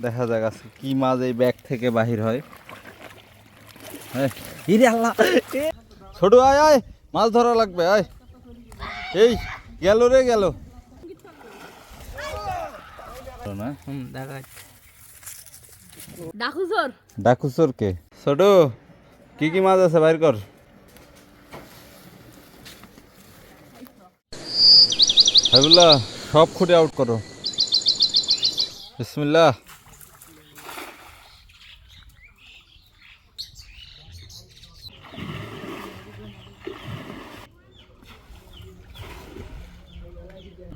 দেখা যাক আজকে কি মাছ এই ব্যাগ থেকে বাহির হয়। ইরে আল্লাহ, ছোট আয় আয়, মাছ ধরা লাগবে আয়। এই গেল রে গেল না। ডাকুচোর কে? ছোট কি কি মাছ আছে বাইর কর। হাবিবুল্লাহ সব খুঁটে আউট করো। বিসমিল্লাহ।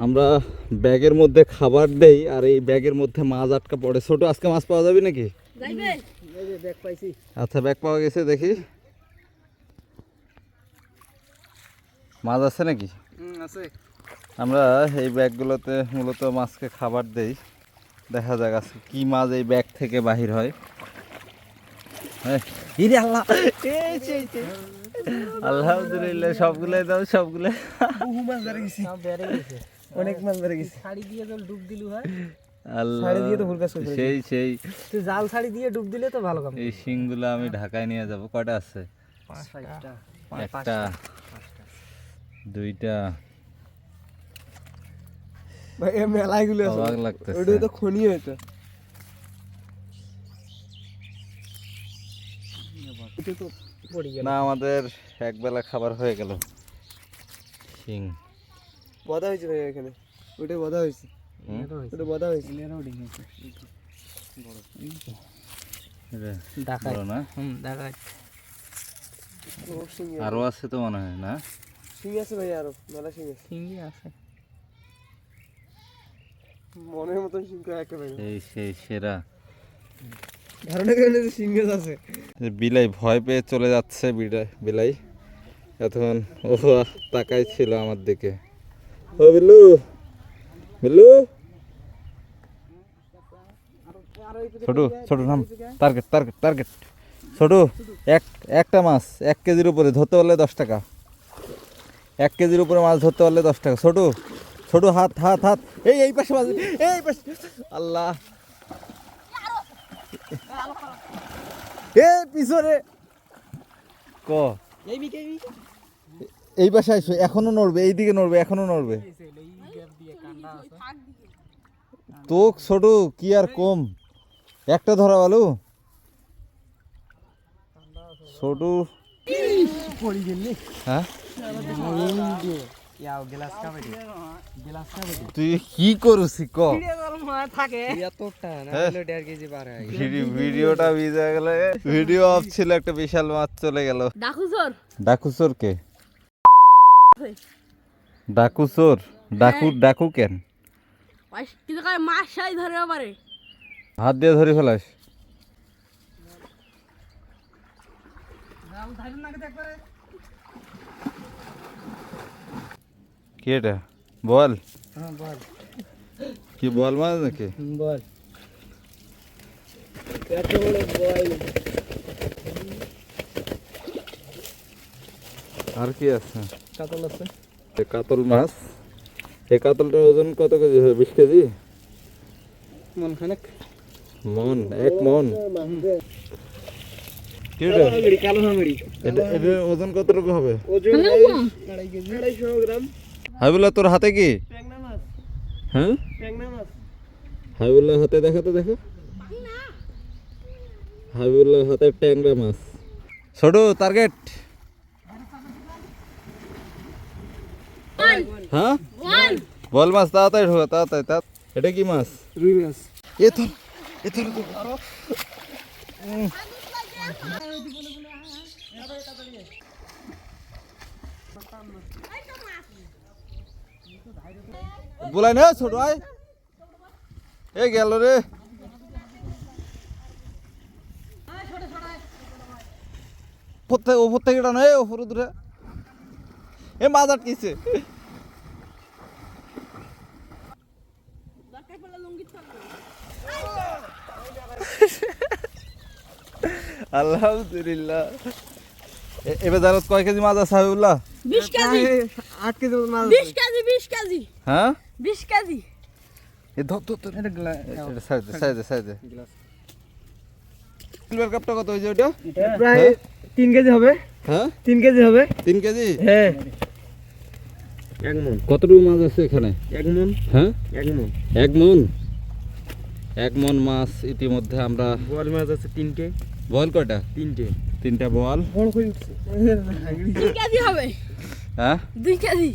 আমরা ব্যাগের মধ্যে খাবার দেই আর এই ব্যাগের মধ্যে মাছ আটকা পড়ে। ছোট আজকে মাছ পাওয়া যাবে নাকি? আচ্ছা ব্যাগ পাওয়া গেছে, দেখি মাছ আছে নাকি। আমরা এই ব্যাগগুলোতে মূলত মাছকে খাবার দেই। দেখা যাক আজকে কি মাছ এই ব্যাগ থেকে বাহির হয়। ইরে আল্লাহ, আলহামদুলিল্লাহ সবগুলাই দাও, সবগুলাই। অনেক মাছ ধরে গেছে। শাড়ি দিয়ে তো ডুব দিলু হয়। আল্লাহ, শাড়ি দিয়ে তো ফুল কাজ করতে। সেই সেই তুই জাল শাড়ি দিয়ে ডুব দিলে তো ভালো কাম। এই শিংগুলো আমি ঢাকায় নিয়ে যাব। কয়টা আছে? 5টা, একটা, দুইটা। ভাই এই মেলাগুলো আছে। অবাক লাগতেছে। ওটা তো খনি হইতো। এটা তো পড়ে গেল। না, আমাদের একবেলা খাবার হয়ে গেল। শিং বদা হয়েছে ভাই এখানে। ওটা বদা হয়েছে। ওটা বদা হয়েছে। ঢাকায় না? ঢাকায়। আরো আছে তো মনে হয় না? শিং আছে ভাই, আরো মেলা শিং আছে। শিংই আছে মনের মতন শিং তো একেবারে। সেই সেই সেরা ধারণা করেন যে শিং আছে। বিলাই ভয় পেয়ে চলে যাচ্ছে। বিলাই এখন ও তাকাই ছিল আমার দিকে। ও বিল্লু, বিল্লু ছোট ছোট নাম। Target target target. ছোট একটা মাছ 1 কেজির উপরে ধরতে পারলে 10 টাকা। 1 কেজির উপরে মাছ ধরতে পারলে 10 টাকা। ছোট ছোট হাত হাত হাত। এই পাশে মাছ, এই পাশে। আল্লাহ, পিছনে ক এই পাশে আইসো। এখনো নড়বে, এইদিকে নড়বে, এখনো নড়বে। তো ছোট কি আর কম, একটা ধরা ভালো। ছোট হ্যাঁ, তুই কি করছিস ক? ভিডিওটা ভিজে গেলে ভিডিও অফ ছিল, একটা বিশাল মাছ চলে গেল। ডাকুচোর কে? ডাকুচোর? ডাকু কেন? হাত দিয়ে ধরে ফেলাস? কি এটা? বল। কি বল মাছ নাকি? বল। এত বড় বল। আর কি আছে? কাতল আছে। কাতল মাছ। এই কাতলটার ওজন কত কেজি হবে? 20 কেজি? মন খানেক। মন? 1 মন? কি এটা? কালো হাঙ্গড়ি। এটা ওজন কতটুকু হবে? ওজন 2.5 কেজি। 250 গ্রাম। হাবিবুল্লাহ তোর হাতে কি? ট্যাংরা মাছ। হ্যাঁ ট্যাংরা মাছ। হাবিবুল্লাহ হাতে দেখো তো, দেখো। হাবিবুল্লাহ হাতে ট্যাংরা মাছ। ছোট টার্গেট। হ্যাঁ বল মাছ, তাড়াতাড়ি ঢোকা, তাড়াতাড়ি। এটা কি মাছ? রুই মাছ। এ ধর, এ ধর। বলাই না ছোট আয়। এ গেল রে। ওপর থেকে টানো, ওপরে দূরে। এ মাছ আটকেছে। আলহামদুলিল্লাহ। এবার জানো কয় কেজি মাছ আছে হাবিবুল্লাহ? 20 কেজি। 8 কেজি মাছ। 20 কেজি। হ্যাঁ 20 কেজি। এ ধর ধর ধর। এটা সাইজে সিলভার কাপটা কত হয়েছে ওটা? প্রায় 3 কেজি হবে। হ্যাঁ 3 কেজি হবে। 3 কেজি। হ্যাঁ 1 মণ। কতটুকু মাছ আছে এখানে? 1 মণ। হ্যাঁ 1 মণ। 1 মণ মাছ ইতিমধ্যে আমরা। বোয়াল মাছ আছে 3টে। বল কয়টা? 3টে। 3টা বল। বড় কই উঠছে। 2 কেজি হবে। হ্যাঁ 2 কেজি।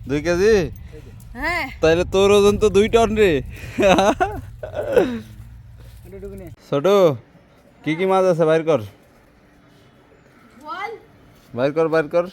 2 কেজি। হ্যাঁ। তাহলে তোর ওজন তো 2 টন রে। ছোট কি কি মাছ আছে বাইর কর, বল। বাইর কর